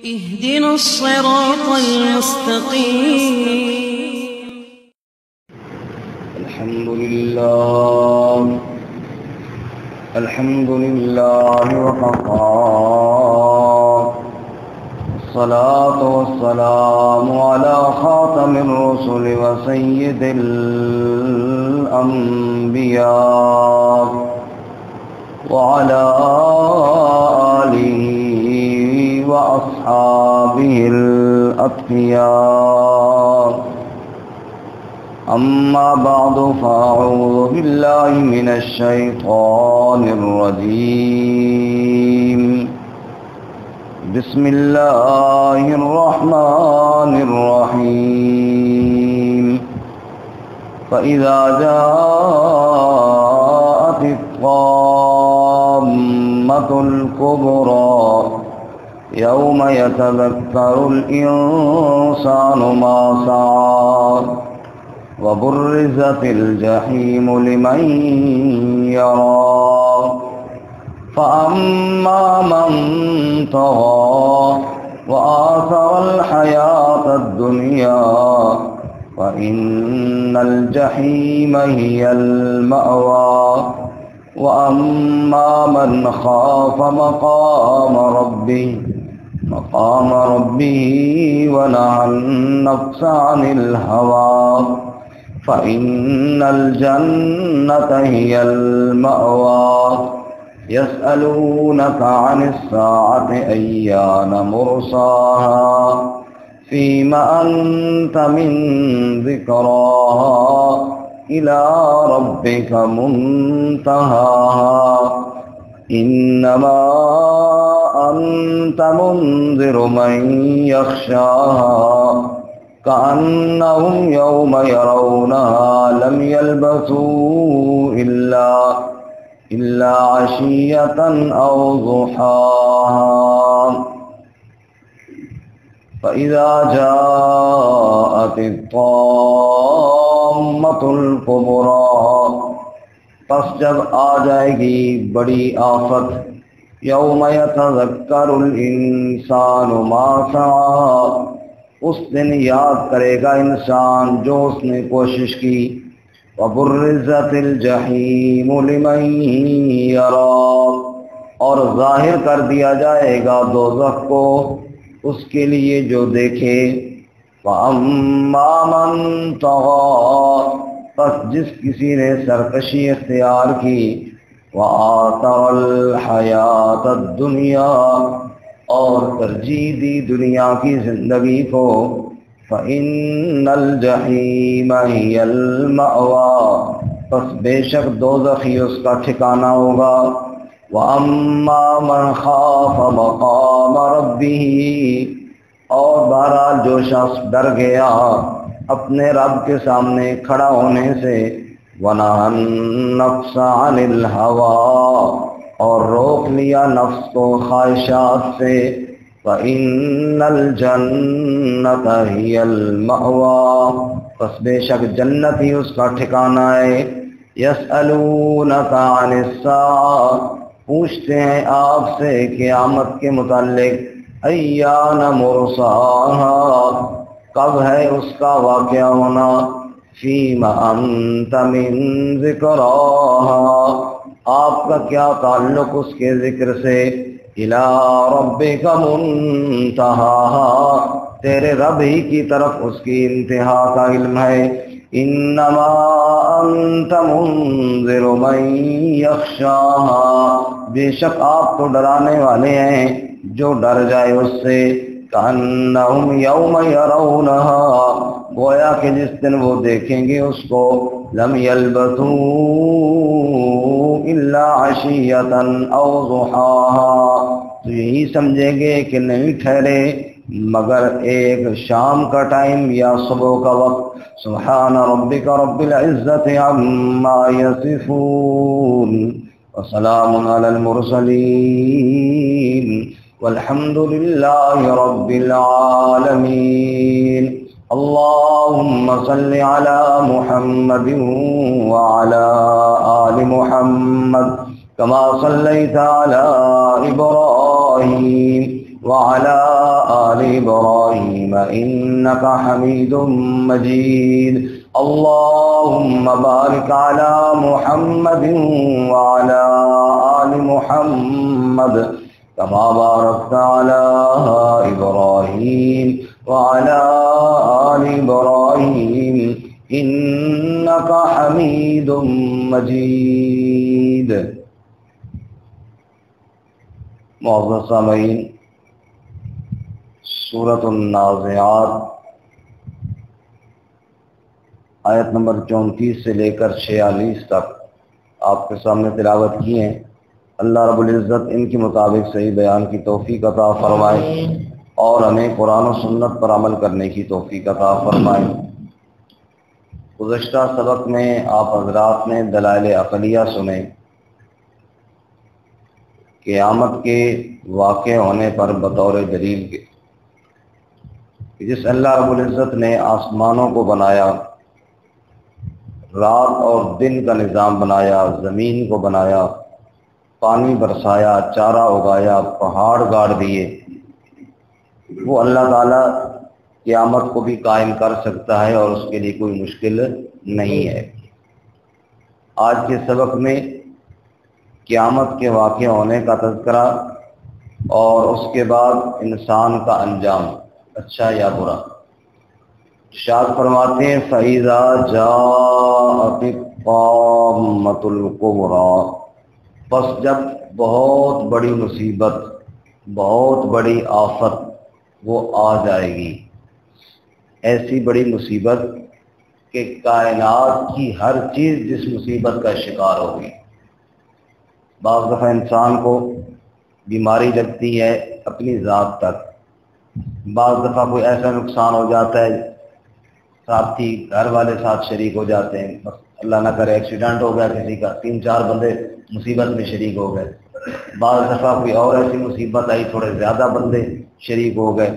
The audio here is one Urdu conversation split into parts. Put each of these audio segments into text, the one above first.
اهدنا الصراط المستقيم. الحمد لله وكفى، الصلاة والسلام على خاتم الرسل وسيد الأنبياء وعلى آله وأصحابه الأتقياء. أما بعد فأعوذ بالله من الشيطان الرجيم. بسم الله الرحمن الرحيم. فإذا جاءت الطامة الكبرى يوم يتذكر الإنسان ما سعى وبرزت الجحيم لمن يرى فأما من طغى وآثر الحياة الدنيا فإن الجحيم هي المأوى وأما من خاف مقام ربه ونهى النفس عن الهوى فإن الجنة هي المأوى. يسألونك عن الساعة أيان مرساها فيم أنت من ذكراها إلى ربك منتهاها إنما أنت منذر من يخشاها كأنهم يوم يرونها لم يلبثوا إلا عشية أو ضحاها. فإذا جاءت الطامة الكبرى پس جب آ جائے گی بڑی آفت، یوم یتذکر الانسان ما سعی، اس دن یاد کرے گا انسان جو اس نے کوشش کی، وبرزت الجحیم لمن یری، اور ظاہر کر دیا جائے گا دوزخ کو اس کے لیے جو دیکھے، فَأَمَّا مَن طَغَىٰ، پس جس کسی نے سرکشی اختیار کی، وَآثَرَ الْحَيَاةَ الدُّنْيَا، اور ترجیح دی دنیا کی زندگی کو، فَإِنَّ الْجَحِيمَ هِيَ الْمَأْوَىٰ، پس بے شک دوزخ ہی اس کا ٹھکانہ ہوگا. وَأَمَّا مَنْ خَافَ مَقَامَ رَبِّهِ، اور بہرحال جو شخص ڈر گیا اپنے رب کے سامنے کھڑا ہونے سے، وَنَهَى النَّفْسَ عَنِ الْهَوَىٰ، اور روک لیا نفس کو خواہشات سے، فَإِنَّ الْجَنَّةَ هِيَ الْمَأْوَىٰ، پس بے شک جنت ہی اس کا ٹھکانہ ہے. يَسْأَلُونَكَ عَنِ السَّاعَةِ، پوچھتے ہیں آپ سے قیامت کے متعلق، ایان مرساها، کب ہے اس کا واقعہ ہونا، فیم انت من ذکراها، آپ کا کیا تعلق اس کے ذکر سے، الی ربک منتہاها، تیرے رب ہی کی طرف اس کی انتہا کا علم ہے. انما انت منذر من یخشاها، بے شک آپ تو ڈرانے والے ہیں جو ڈر جائے اس سے. کأنہم یوم یرونہا، گویا کہ جس دن وہ دیکھیں گے اس کو، لم یلبثوا الا عشیۃ او ضحاہا، تو یہی سمجھیں گے کہ نہیں ٹھہرے مگر ایک شام کا ٹائم یا صبح کا وقت. سبحان ربک رب العزت عما یصفون وسلام علی المرسلین والحمد للہ رب العالمین. اللهم صل على محمد وعلى آل محمد كما صليت على إبراهيم وعلى آل إبراهيم إنك حميد مجيد اللهم بارك على محمد وعلى آل محمد كما باركت على إبراهيم وعلى آل إبراهيم إنك حميد مجيد۔ معزز سامعین، سورۃ النازعات آیت نمبر 34 سے لے کر 46 تک آپ کے سامنے تلاوت کی ہیں۔ اللہ رب العزت ان کے مطابق صحیح بیان کی توفیق عطا فرمائے اور ہمیں قرآن و سنت پر عمل کرنے کی توفیق عطا فرمائے۔ گزشتہ سبق میں آپ حضرات نے دلائل عقلیہ سنے، قیامت کے واقع ہونے پر بطور دلیل کے جس اللہ رب العزت نے آسمانوں کو بنایا، رات اور دن کا نظام بنایا، زمین کو بنایا، پانی برسایا، چارہ اگایا، پہاڑ گاڑ دیے، وہ اللہ تعالیٰ قیامت کو بھی قائم کر سکتا ہے اور اس کے لیے کوئی مشکل نہیں ہے۔ آج کے سبق میں قیامت کے واقع ہونے کا تذکرہ اور اس کے بعد انسان کا انجام، اچھا یا برا۔ ارشاد فرماتے ہیں فَإِذَا جَاءَتِ الطَّامَّةُ الْكُبْرىٰ، پس جب بہت بڑی مصیبت، بہت بڑی آفت وہ آ جائے گی، ایسی بڑی مصیبت کہ کائنات کی ہر چیز جس مصیبت کا شکار ہوگی۔ بعض دفعہ انسان کو بیماری لگتی ہے اپنی ذات تک، بعض دفعہ کوئی ایسا نقصان ہو جاتا ہے، ساتھی گھر والے ساتھ شریک ہو جاتے ہیں، بس اللہ نہ کرے ایکسیڈنٹ ہو گیا کسی کا، 3-4 بندے مصیبت میں شریک ہو گئے۔ بعض دفعہ کوئی اور ایسی مصیبت آئی، تھوڑے زیادہ بندے شریک ہو گئے،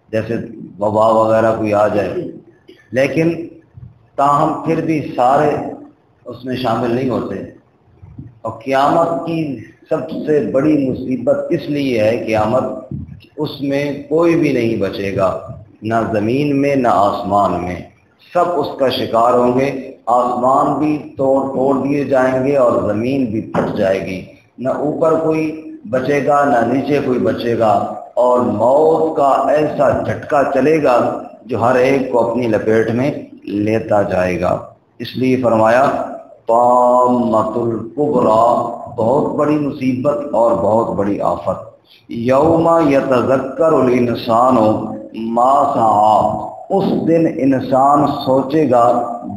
جیسے وبا وغیرہ کوئی آ جائے، لیکن تاہم پھر بھی سارے اس میں شامل نہیں ہوتے۔ اور قیامت کی سب سے بڑی مصیبت اس لیے ہے قیامت، اس میں کوئی بھی نہیں بچے گا، نہ زمین میں نہ آسمان میں، سب اس کا شکار ہوں گے۔ آسمان بھی توڑ دیے جائیں گے اور زمین بھی پھٹ جائے گی، نہ اوپر کوئی بچے گا نہ نیچے کوئی بچے گا، اور موت کا ایسا جھٹکا چلے گا جو ہر ایک کو اپنی لپیٹ میں لیتا جائے گا۔ اس لیے فرمایا طامۃ الکبریٰ، بہت بڑی مصیبت اور بہت بڑی آفت۔ یوم یتذکر الانسان ما سعی، اس دن انسان سوچے گا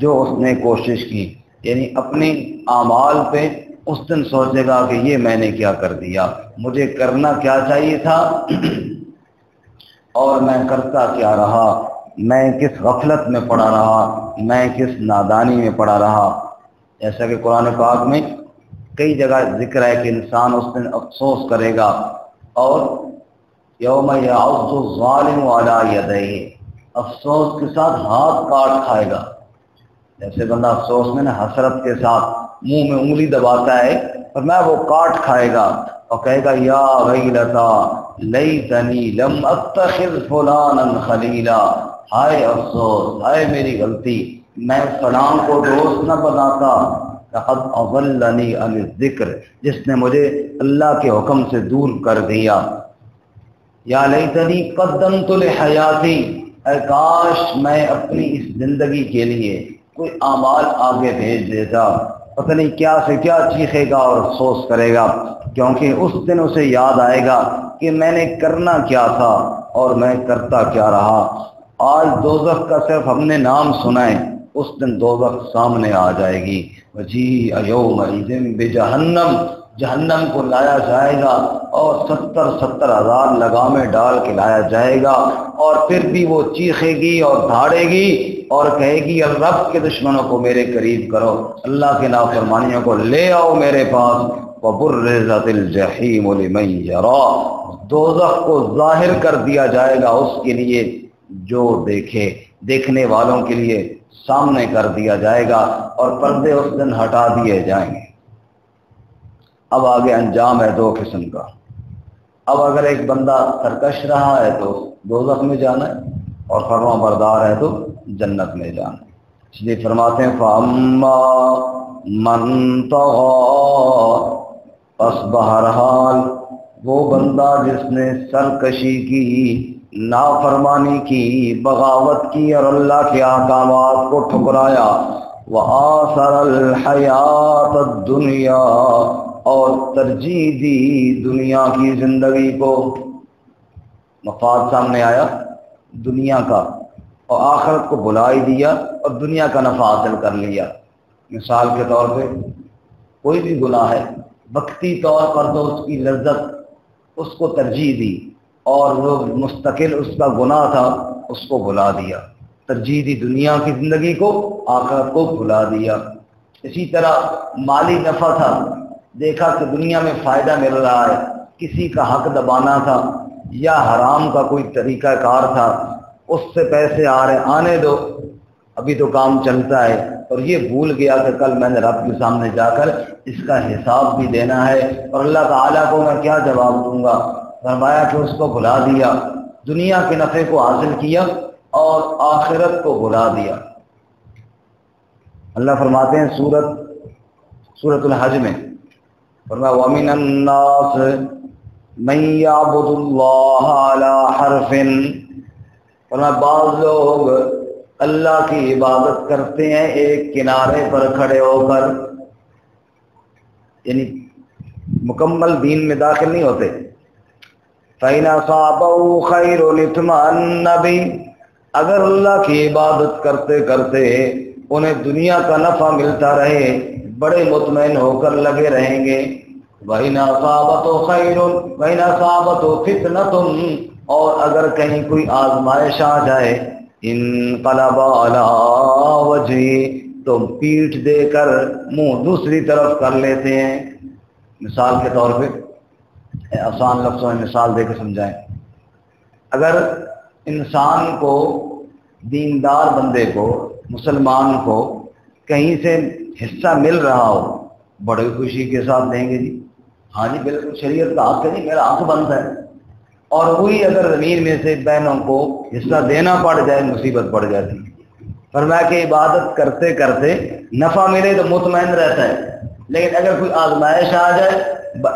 جو اس نے کوشش کی، یعنی اپنے اعمال پہ اس دن سوچے گا کہ یہ میں نے کیا کر دیا، مجھے کرنا کیا چاہیے تھا اور میں کرتا کیا رہا، میں کس غفلت میں پڑا رہا، میں کس نادانی میں پڑا رہا۔ جیسا کہ قرآن پاک میں کئی جگہ ذکر ہے کہ انسان اس دن افسوس کرے گا، اور یوم یعض الظالم علی یدیہ، افسوس کے ساتھ ہاتھ کاٹ کھائے گا۔ جیسے بندہ افسوس میں نا حسرت کے ساتھ منہ میں انگلی دباتا ہے، اور میں وہ کاٹ کھائے گا اور کہے گا یا ویلتا لیتنی لم اتخذ فلانا خلیلا، ہائے افسوس، ہائے میری غلطی، میں فلاں کو دوست نہ بناتا، لقد اضلنی عن الذکر، جس نے مجھے اللہ کے حکم سے دور کر دیا۔ یا لیتنی قدمت لحیاتی، اے کاش میں اپنی اس زندگی کے لیے کوئی اعمال آگے بھیج دیتا۔ پتہ نہیں کیا سے کیا چیخے گا اور افسوس کرے گا، کیونکہ اس دن اسے یاد آئے گا کہ میں نے کرنا کیا تھا اور میں کرتا کیا رہا۔ آج دوزخ کا صرف ہم نے نام سنا ہے، اس دن دوزخ سامنے آ جائے گی۔ وجیء یومئذ بجہنم، جہنم کو لایا جائے گا اور 70 ہزار لگامیں ڈال کے لایا جائے گا، اور پھر بھی وہ چیخے گی اور دھاڑے گی اور کہے گی رب کے دشمنوں کو میرے قریب کرو، اللہ کے نافرمانیوں کو لے آؤ میرے پاس۔ وبرزت الجحیم لمن یرا، دوزخ کو ظاہر کر دیا جائے گا اس کے لیے جو دیکھے، دیکھنے والوں کے لیے سامنے کر دیا جائے گا، اور پردے اس دن ہٹا دیے جائیں گے۔ اب آگے انجام ہے 2 قسم کا۔ اب اگر ایک بندہ سرکش رہا ہے تو دوزخ میں جانا ہے، اور فرما بردار ہے تو جنت میں جانا ہے۔ اس لیے فرماتے ہیں فَأَمَّا مَن طَغَىٰ، پس بہرحال وہ بندہ جس نے سرکشی کی، نافرمانی کی، بغاوت کی اور اللہ کے احکامات کو ٹھکرایا، وآثر الحیات الدنیا، اور ترجیح دی دنیا کی زندگی کو، مفاد سامنے آیا دنیا کا اور آخرت کو بھلا ہی دیا اور دنیا کا نفع حاصل کر لیا۔ مثال کے طور پہ کوئی بھی گناہ ہے، وقتی طور پر تو اس کی لذت اس کو ترجیح دی، اور وہ مستقل اس کا گناہ تھا اس کو بھلا دیا، ترجیح دی دنیا کی زندگی کو، آخرت کو بھلا دیا۔ اسی طرح مالی نفع تھا، دیکھا کہ دنیا میں فائدہ مل رہا ہے، کسی کا حق دبانا تھا یا حرام کا کوئی طریقہ کار تھا، اس سے پیسے آ رہے، آنے دو، ابھی تو کام چلتا ہے، اور یہ بھول گیا کہ کل میں نے رب کے سامنے جا کر اس کا حساب بھی دینا ہے اور اللہ تعالیٰ کو میں کیا جواب دوں گا۔ فرمایا کہ اس کو بھلا دیا، دنیا کے نفع کو حاصل کیا اور آخرت کو بھلا دیا۔ اللہ فرماتے ہیں سورۃ الحج میں، فرمایا وَمِنَ النَّاسِ مَن يَعْبُدُ اللَّهَ عَلَى حَرْفٍ، فرمایا بعض لوگ اللہ کی عبادت کرتے ہیں ایک کنارے پر کھڑے ہو کر، یعنی مکمل دین میں داخل نہیں ہوتے۔ فَإِنْ أَصَابَهُ خَيْرٌ اطْمَأَنَّ بِهِ، اگر اللہ کی عبادت کرتے کرتے انہیں دنیا کا نفع ملتا رہے، بڑے مطمئن ہو کر لگے رہیں گے۔ وَإِنْ أَصَابَتْهُ خَيْرٌ وَإِنْ أَصَابَتْهُ فِتْنَةٌ، اور اگر کہیں کوئی آزمائش آ جائے، انقلب علی وجهه، تو پیٹھ دے کر منہ دوسری طرف کر لیتے ہیں۔ مثال کے طور پہ آسان لفظوں میں مثال دے کے سمجھائیں، اگر انسان کو، دیندار بندے کو، مسلمان کو کہیں سے حصہ مل رہا ہو، بڑی خوشی کے ساتھ دیں گے، جی ہاں جی بالکل شریعت کا حق ہے، جی میرا حق بنتا ہے۔ اور وہی اگر زمین میں سے بہنوں کو حصہ دینا پڑ جائے، مصیبت پڑ جاتی ہے۔ فرمایا کہ عبادت کرتے کرتے نفع ملے تو مطمئن رہتا ہے، لیکن اگر کوئی آزمائش آ جائے،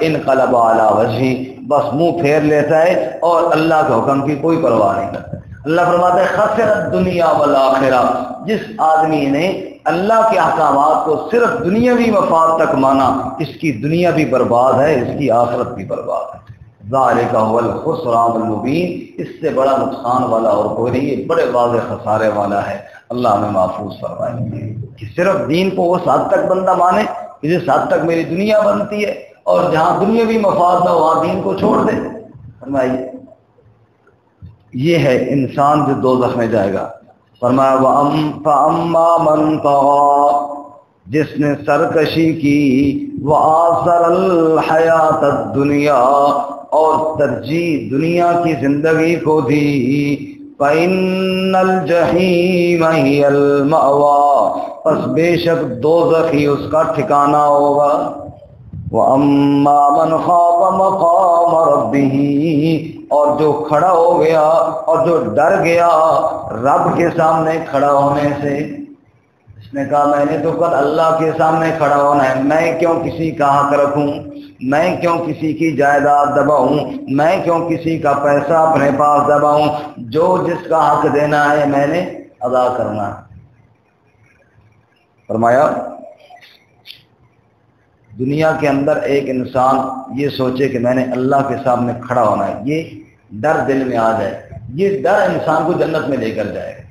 انقلب علی وجهه، بس منہ پھیر لیتا ہے اور اللہ کے حکم کی کوئی پرواہ نہیں کرتا۔ اللہ فرماتا ہے خسر الدنیا والآخرہ، جس آدمی نے اللہ کے احکامات کو صرف دنیاوی مفاد تک مانا، اس کی دنیا بھی برباد ہے، اس کی آخرت بھی برباد ہے۔ ذالک هو الخسران المبین، اس سے بڑا نقصان والا اور کوئی نہیں، یہ بڑے واضح خسارے والا ہے۔ اللہ ہمیں محفوظ فرمائے کہ صرف دین کو اس حد تک بندہ مانے کہ جس حد تک میری دنیا بنتی ہے، اور جہاں دنیاوی مفاد نہ وہاں دین کو چھوڑ دے۔ فرمائیے یہ ہے انسان جو دوزخ میں جائے گا۔ فرمایا فَأَمَّا مَن طَغَىٰ، جس نے سرکشی کی، وَآثَرَ الْحَيَاةَ الدُّنْيَا، اور ترجیح دنیا کی زندگی کو دی، فَإِنَّ الْجَحِيمَ هِيَ الْمَأْوَىٰ، پس بے شک دوزخ ہی اس کا ٹھکانہ ہوگا۔ وَأَمَّا مَنْ خَافَ مَقَامَ رَبِّهِ، اور جو کھڑا ہو گیا اور جو ڈر گیا رب کے سامنے کھڑا ہونے سے، اس نے کہا میں نے تو کل اللہ کے سامنے کھڑا ہونا ہے، میں کیوں کسی کا حق رکھوں، میں کیوں کسی کی جائیداد دباؤں، میں کیوں کسی کا پیسہ اپنے پاس دباؤں، جو جس کا حق دینا ہے میں نے ادا کرنا ہے۔ فرمایا دنیا کے اندر ایک انسان یہ سوچے کہ میں نے اللہ کے سامنے کھڑا ہونا ہے، یہ ڈر دل میں آ جائے، یہ ڈر انسان کو جنت میں لے کر جائے گا۔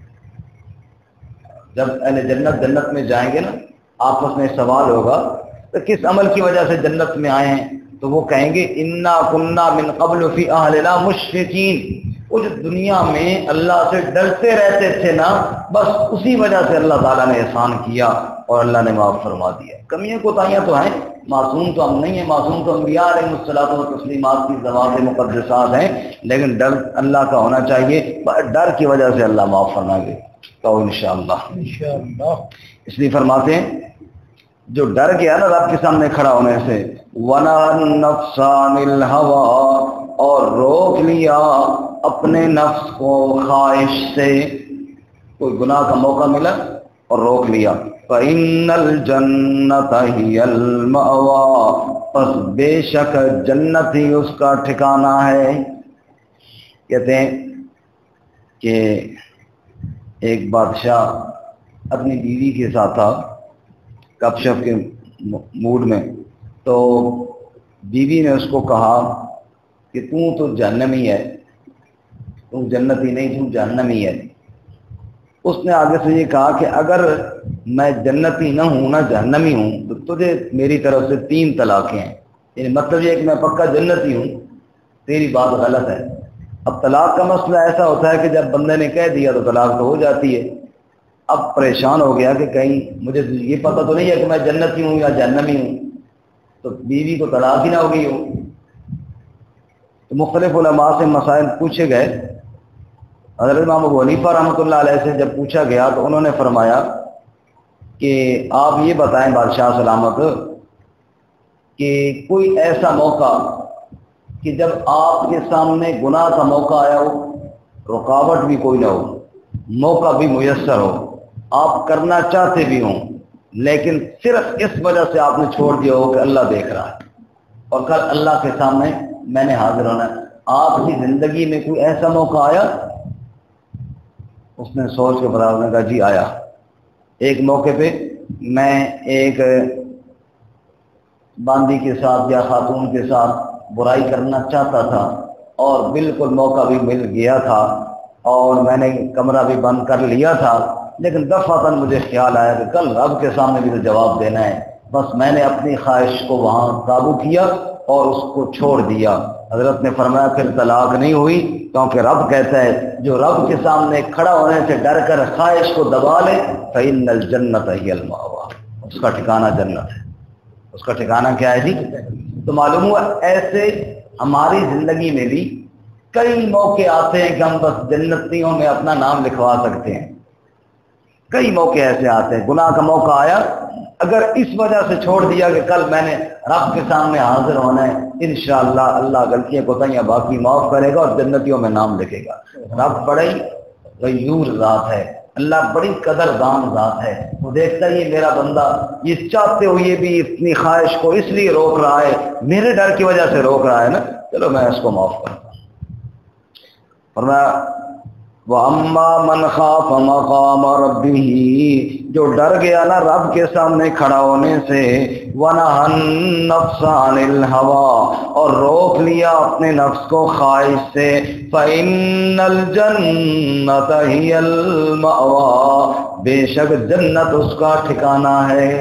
جب اہل جنت میں جائیں گے نا، آپس میں سوال ہوگا تو کس عمل کی وجہ سے جنت میں آئے ہیں، تو وہ کہیں گے انا کننا من قبل فی اہلنا مشفقین، وہ جو دنیا میں اللہ سے ڈرتے رہتے تھے نا، بس اسی وجہ سے اللہ تعالیٰ نے احسان کیا اور اللہ نے معاف فرما دیا۔ کمیاں کوتاہیاں تو ہیں، معصوم تو ہم نہیں ہیں، معصوم تو انبیاء علیہ الصلوۃ والتسلیمات کی ذوات مقدسات ہیں، لیکن ڈر اللہ کا ہونا چاہیے، ڈر کی وجہ سے اللہ معاف فرمائے گے تو انشاءاللہ۔ اس لیے فرماتے ہیں جو ڈر گیا نا رب کے سامنے کھڑا ہونے سے، وَنَهَى النَّفْسَ عَنِ الْهَوَىٰ، اور روک لیا اپنے نفس کو خواہش سے، کوئی گناہ کا موقع ملا اور روک لیا، فَإِنَّ الْجَنَّةَ هِيَ الْمَأْوَىٰ، پس بے شک جنت ہی اس کا ٹھکانہ ہے۔ کہتے ہیں کہ ایک بادشاہ اپنی بیوی کے ساتھ تھا گپ شپ کے موڈ میں، تو بیوی نے اس کو کہا کہ تو جہنمی ہے، تو جنتی نہیں، تو جہنمی ہے۔ اس نے آگے سے یہ کہا کہ اگر میں جنتی نہ ہوں نہ جہنمی ہوں تو تجھے میری طرف سے 3 طلاقیں ہیں، یعنی مطلب یہ کہ میں پکا جنتی ہوں، تیری بات غلط ہے۔ اب طلاق کا مسئلہ ایسا ہوتا ہے کہ جب بندے نے کہہ دیا تو طلاق تو ہو جاتی ہے۔ اب پریشان ہو گیا کہ کہیں مجھے یہ پتہ تو نہیں ہے کہ میں جنتی ہوں یا جہنمی ہوں، تو بیوی کو طلاق ہی نہ ہو گئی ہو۔ تو مختلف علماء سے مسائل پوچھے گئے، حضرت امام ابو حنیفہ رحمۃ اللہ علیہ سے جب پوچھا گیا تو انہوں نے فرمایا کہ آپ یہ بتائیں بادشاہ سلامت کہ کوئی ایسا موقع کہ جب آپ کے سامنے گناہ کا موقع آیا ہو، رکاوٹ بھی کوئی نہ ہو، موقع بھی میسر ہو، آپ کرنا چاہتے بھی ہوں، لیکن صرف اس وجہ سے آپ نے چھوڑ دیا ہو کہ اللہ دیکھ رہا ہے اور کل اللہ کے سامنے میں نے حاضر ہونا ہے۔ آپ کی زندگی میں کوئی ایسا موقع آیا؟ اس نے سوچ کے بتا، نے کہا جی آیا۔ ایک موقع پہ میں ایک باندی کے ساتھ یا خاتون کے ساتھ برائی کرنا چاہتا تھا اور بالکل موقع بھی مل گیا تھا اور میں نے کمرہ بھی بند کر لیا تھا، لیکن دفعتاً مجھے خیال آیا کہ کل رب کے سامنے بھی تو جواب دینا ہے، بس میں نے اپنی خواہش کو وہاں قابو کیا اور اس کو چھوڑ دیا۔ حضرت نے فرمایا پھر طلاق نہیں ہوئی، کیونکہ رب کہتا ہے جو رب کے سامنے کھڑا ہونے سے ڈر کر خواہش کو دبا لے فَإِنَّ الْجَنَّةَ هِيَ الْمَأْوَىٰ، اس کا ٹھکانہ جنت ہے۔ اس کا ٹھکانہ کیا ہے جی؟ تو معلوم ہوا ایسے ہماری زندگی میں بھی کئی موقع آتے ہیں کہ ہم بس جنتیوں میں اپنا نام لکھوا سکتے ہیں۔ کئی موقع ایسے آتے ہیں، گناہ کا موقع آیا، اگر اس وجہ سے چھوڑ دیا کہ کل میں نے رب کے سامنے حاضر ہونا ہے، انشاءاللہ اللہ غلطیاں کوتاہیاں باقی معاف کرے گا اور جنتیوں میں نام لکھے گا۔ رب بڑی غیور ذات ہے، اللہ بڑی قدردان ذات ہے، وہ دیکھتا ہے یہ میرا بندہ یہ چاہتے ہوئے بھی اپنی خواہش کو اس لیے روک رہا ہے، میرے ڈر کی وجہ سے روک رہا ہے نا، چلو میں اس کو معاف کرتا ہوں۔ فرمایا وَأَمَّا مَنْ خَافَ مَقَامَ رَبِّهِ، جو ڈر گیا نا رب کے سامنے کھڑا ہونے سے، وَنَهَى النَّفْسَ عَنِ الْهَوَىٰ، اور روک لیا اپنے نفس کو خواہش سے، فَإِنَّ الْجَنَّةَ هِيَ الْمَأْوَىٰ، بے شک جنت اس کا ٹھکانہ ہے۔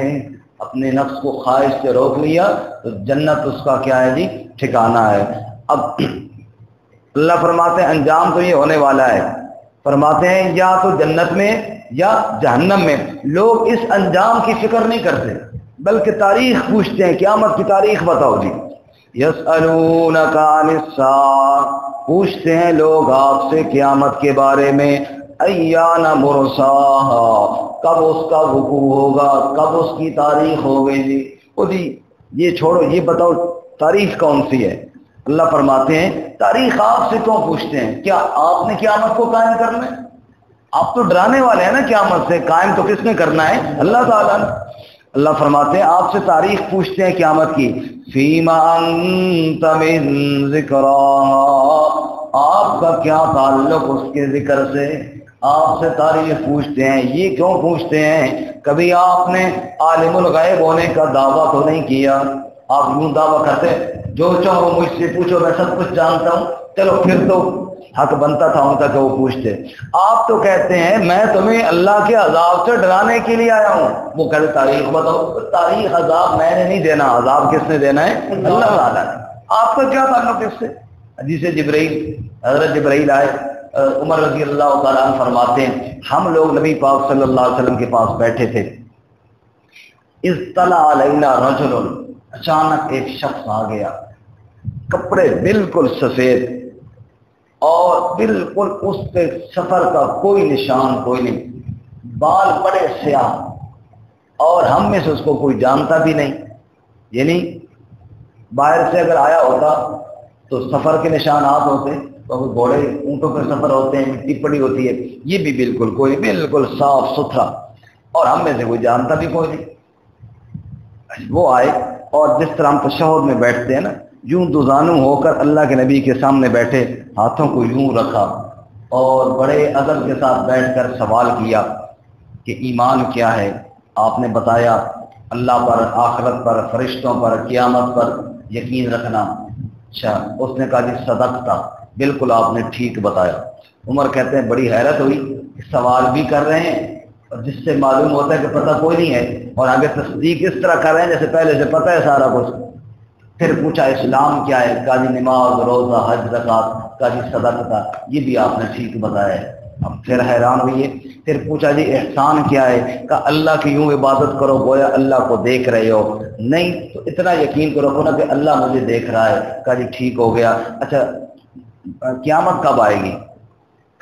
اپنے نفس کو خواہش سے روک لیا تو جنت اس کا کیا ہے جی؟ ٹھکانہ ہے۔ اب اللہ فرماتے ہیں انجام تو یہ ہونے والا ہے، فرماتے ہیں یا تو جنت میں یا جہنم میں۔ لوگ اس انجام کی فکر نہیں کرتے بلکہ تاریخ پوچھتے ہیں، قیامت کی تاریخ بتاؤ جی۔ یسألونک عن الساعۃ، پوچھتے ہیں لوگ آپ سے قیامت کے بارے میں، ایان مرساہا، کب اس کا وقوع ہوگا، کب اس کی تاریخ ہوگی جی۔ وہ جی یہ چھوڑو، یہ بتاؤ تاریخ کون سی ہے۔ اللہ فرماتے ہیں تاریخ آپ سے کیوں پوچھتے ہیں؟ کیا آپ نے قیامت کو قائم کرنا ہے؟ آپ تو ڈرانے والے ہیں نا قیامت سے، قائم تو کس نے کرنا ہے؟ اللہ تعالیٰ نے۔ اللہ فرماتے ہیں آپ سے تاریخ پوچھتے ہیں قیامت کی، فیما انت من ذکراہا، آپ کا کیا تعلق اس کے ذکر سے؟ آپ سے تاریخ پوچھتے ہیں، یہ کیوں پوچھتے ہیں؟ کبھی آپ نے عالم الغیب ہونے کا دعویٰ تو نہیں کیا؟ آپ یوں دعویٰ کرتے جو چاہو مجھ سے پوچھو میں سب کچھ جانتا ہوں، چلو پھر تو حق بنتا تھا ان کا کہ وہ پوچھتے۔ آپ تو کہتے ہیں میں تمہیں اللہ کے عذاب سے ڈرانے کے لیے آیا ہوں، وہ کہتے تاریخ بتاؤ۔ تاریخ عذاب میں نے نہیں دینا، عذاب کس نے دینا ہے؟ اللہ تعالیٰ نے۔ آپ کا کیا تعلق اس سے؟ حدیث جبرائیل، حضرت جبرائیل آئے، عمر رضی اللہ تعالیٰ عنہ فرماتے ہیں ہم لوگ نبی پاک صلی اللہ علیہ وسلم کے پاس بیٹھے تھے، اطلع علینا رجل، اچانک ایک شخص آ گیا، کپڑے بالکل سفید اور بالکل اس پہ سفر کا کوئی نشان کوئی نہیں، بال بڑے سیاہ، اور ہم میں سے اس کو کوئی جانتا بھی نہیں، یعنی باہر سے اگر آیا ہوتا تو سفر کے نشانات ہوتے تو گھوڑے اونٹوں پہ سفر ہوتے ہیں، مٹی پڑی ہوتی ہے، یہ بھی بالکل کوئی بالکل صاف ستھرا، اور ہم میں سے کوئی جانتا بھی کوئی نہیں۔ وہ آئے اور جس طرح ہم تشہد میں بیٹھتے ہیں نا، یوں دوزانو ہو کر اللہ کے نبی کے سامنے بیٹھے، ہاتھوں کو یوں رکھا اور بڑے ادب کے ساتھ بیٹھ کر سوال کیا کہ ایمان کیا ہے؟ آپ نے بتایا اللہ پر، آخرت پر، فرشتوں پر، قیامت پر یقین رکھنا۔ اچھا، اس نے کہا جی صدقتا، بالکل آپ نے ٹھیک بتایا۔ عمر کہتے ہیں بڑی حیرت ہوئی، سوال بھی کر رہے ہیں اور جس سے معلوم ہوتا ہے کہ پتہ کوئی نہیں ہے، اور آگے تصدیق اس طرح کر رہے ہیں جیسے پہلے سے پتہ ہے سارا کچھ۔ پھر پوچھا اسلام کیا ہے؟ کہا جی نماز، روزہ، حج، زکات۔ کہا جی صدقتا، یہ بھی آپ نے ٹھیک بتایا ہے۔ اب پھر حیران ہوئیے۔ پھر پوچھا جی احسان کیا ہے؟ کہا اللہ کی یوں عبادت کرو گویا اللہ کو دیکھ رہے ہو۔ نہیں تو اتنا یقین کو رکھو نا کہ اللہ مجھے دیکھ رہا ہے۔ کہا جی ٹھیک ہو گیا۔ اچھا قیامت کب آئے گی؟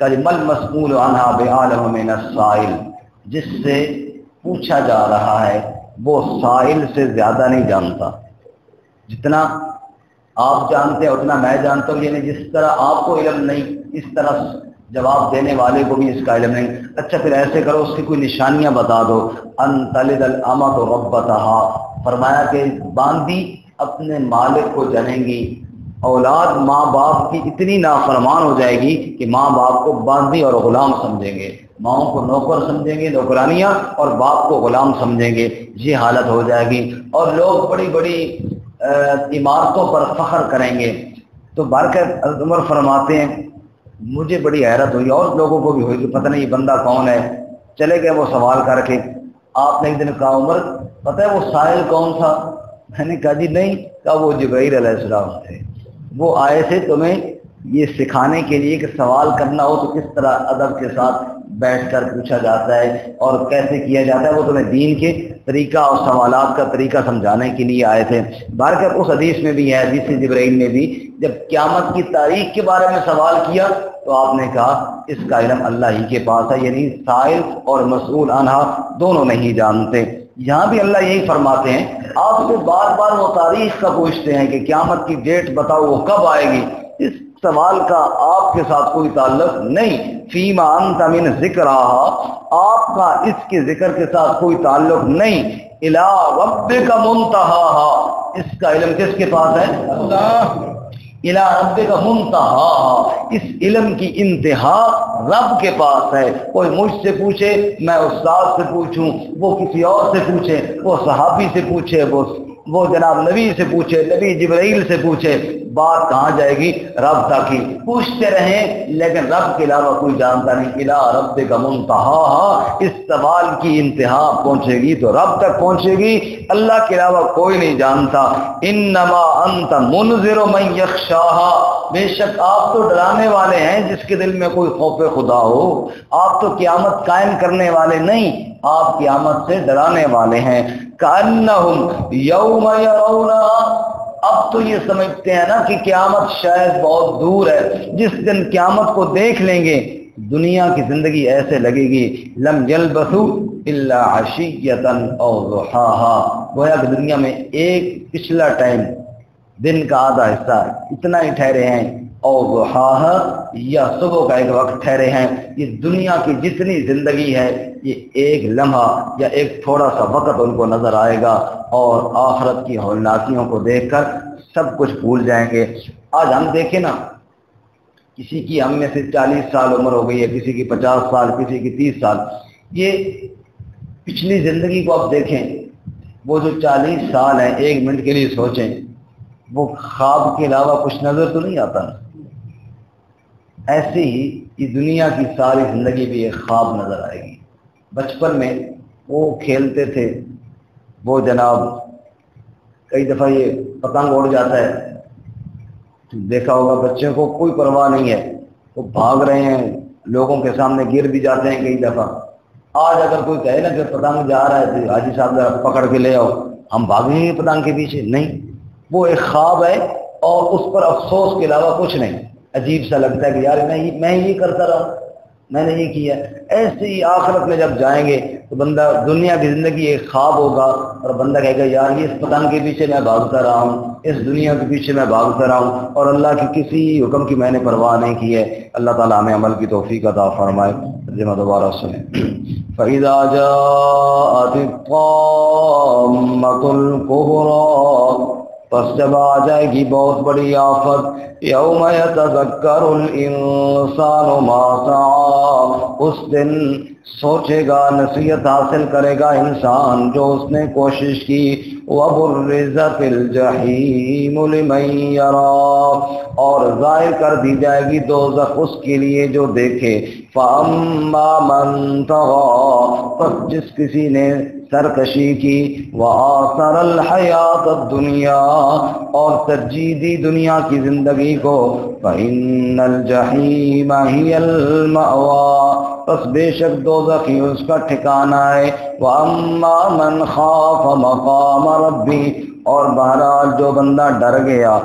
کہا جی مل مسئول عنہا بعالم من السائل، جس سے پوچھا جا رہا ہے وہ سائل سے زیادہ نہیں جانتا۔ جتنا آپ جانتے ہیں اتنا میں جانتا ہوں، یعنی جس طرح آپ کو علم نہیں اس طرح جواب دینے والے کو بھی اس کا علم نہیں۔ اچھا پھر ایسے کرو، اس کی کوئی نشانیاں بتا دو۔ ان تلد الامۃ ربتہا، فرمایا کہ باندی اپنے مالک کو جنیں گی، اولاد ماں باپ کی اتنی نافرمان ہو جائے گی کہ ماں باپ کو باندی اور غلام سمجھیں گے، ماؤں کو نوکر سمجھیں گے، نوکرانیاں، اور باپ کو غلام سمجھیں گے۔ یہ حالت ہو جائے گی، اور لوگ بڑی بڑی عمارتوں پر فخر کریں گے۔ تو برکت عمر فرماتے ہیں مجھے بڑی حیرت ہوئی اور لوگوں کو بھی ہوئی کہ پتہ نہیں یہ بندہ کون ہے۔ چلے گئے وہ سوال کر کے۔ آپ نے ایک دن کہا عمر پتہ ہے وہ سائل کون تھا؟ میں نے کہا جی نہیں۔ کہا وہ جبرائیل علیہ السلام تھے، وہ آئے تھے تمہیں یہ سکھانے کے لیے کہ سوال کرنا ہو تو کس طرح ادب کے ساتھ بیٹھ کر پوچھا جاتا ہے اور کیسے کیا جاتا ہے، وہ تمہیں دین کے طریقہ اور سوالات کا طریقہ سمجھانے کے لیے آئے تھے۔ بہرکیف اس حدیث میں بھی ہے، حدیث جبرائیل میں بھی، جب قیامت کی تاریخ کے بارے میں سوال کیا تو آپ نے کہا اس کا علم اللہ ہی کے پاس ہے، یعنی سائل اور مسئول عنہا دونوں نہیں جانتے۔ یہاں بھی اللہ یہی فرماتے ہیں، آپ سے بار بار وہ تاریخ کا پوچھتے ہیں کہ قیامت کی ڈیٹ بتاؤ وہ کب آئے گی، اس سوال کا آپ کے ساتھ کوئی تعلق نہیں۔ فیما انت من ذکرہا، آپ کا اس کے ذکر کے ساتھ کوئی تعلق نہیں۔ الی ربک منتہاہا، اس کا علم کس کے پاس ہے؟ اللہ۔ الی ربک منتہاہا، اس علم کی انتہا رب کے پاس ہے۔ کوئی مجھ سے پوچھے، میں استاد سے پوچھوں، وہ کسی اور سے پوچھے، وہ صحابی سے پوچھے، وہ جناب نبی سے پوچھے، نبی جبرائیل سے پوچھے، بات کہاں جائے گی؟ رب تک ہی۔ پوچھتے رہیں لیکن رب کے علاوہ کوئی جانتا نہیں۔ الی ربک منتہاہا، اس سوال کی انتہا پہنچے گی تو رب تک پہنچے گی، اللہ کے علاوہ کوئی نہیں جانتا۔ انما انت منذر من یخشاہا، بے شک آپ تو ڈرانے والے ہیں جس کے دل میں کوئی خوف خدا ہو۔ آپ تو قیامت قائم کرنے والے نہیں، آپ قیامت سے ڈرانے والے ہیں۔ کأنہم یوم یرونہا، اب تو یہ سمجھتے ہیں نا کہ قیامت شاید بہت دور ہے، جس دن قیامت کو دیکھ لیں گے دنیا کی زندگی ایسے لگے گی لم یلبثوا الا عشیۃ او ضحاہا، گویا کہ دنیا میں ایک پچھلا ٹائم دن کا آدھا حصہ اتنا ہی ٹھہرے ہیں، او ضحاہا یا صبح کا ایک وقت ٹھہرے ہیں۔ یہ دنیا کی جتنی زندگی ہے یہ ایک لمحہ یا ایک تھوڑا سا وقت ان کو نظر آئے گا، اور آخرت کی ہولناکیوں کو دیکھ کر سب کچھ بھول جائیں گے۔ آج ہم دیکھیں نا، کسی کی ہم میں سے 40 سال عمر ہو گئی ہے، کسی کی 50 سال، کسی کی 30 سال، یہ پچھلی زندگی کو آپ دیکھیں، وہ جو 40 سال ہیں ایک منٹ کے لیے سوچیں، وہ خواب کے علاوہ کچھ نظر تو نہیں آتا نا۔ ایسے ہی یہ دنیا کی ساری زندگی بھی ایک خواب نظر آئے گی۔ بچپن میں وہ کھیلتے تھے، وہ جناب کئی دفعہ یہ پتنگ اڑ جاتا ہے، دیکھا ہوگا بچوں کو کوئی پرواہ نہیں ہے، وہ بھاگ رہے ہیں، لوگوں کے سامنے گر بھی جاتے ہیں کئی دفعہ۔ آج اگر کوئی کہے نا کہ پتنگ جا رہا ہے تو حاجی صاحب ذرا پکڑ کے لے آؤ، ہم بھاگیں گے پتنگ کے پیچھے؟ نہیں، وہ ایک خواب ہے اور اس پر افسوس کے علاوہ کچھ نہیں۔ عجیب سا لگتا ہے کہ یار میں یہ کرتا رہا، میں نے یہ کیا. ایسے ہی آخرت میں جب جائیں گے تو بندہ دنیا کی زندگی ایک خواب ہوگا اور بندہ کہے گا یار یہ اس پتنگ کے پیچھے میں بھاگتا رہا ہوں, اس دنیا کے پیچھے میں بھاگتا رہا ہوں, اور اللہ کی کسی حکم کی میں نے پرواہ نہیں کی ہے. اللہ تعالیٰ ہمیں عمل کی توفیق عطا فرمائے. ترجمہ دوبارہ سنیں. فَإِذَا جَاءَتِ الطَّامَّةُ الْكُبْرَىٰ, پس جب آ جائے گی بہت بڑی آفت, یوم یتذکر الانسان ما سعی, اس دن سوچے گا نصیحت حاصل کرے گا انسان جو اس نے کوشش کی. وبرزت الجحیم لمن یری, اور ظاہر کر دی جائے گی دوزخ اس کے لیے جو دیکھے. فاما من طغی, پس جس کسی نے سرکشی کی. وآثر الحیات الدنیا, اور ترجیح دی دنیا کی زندگی کو. فإن الجحیم ہی المأوی, پس بے شک دوزخ ہی اس کا ٹھکانہ ہے. وأما من خاف مقام ربی, اور بہرحال جو بندہ ڈر گیا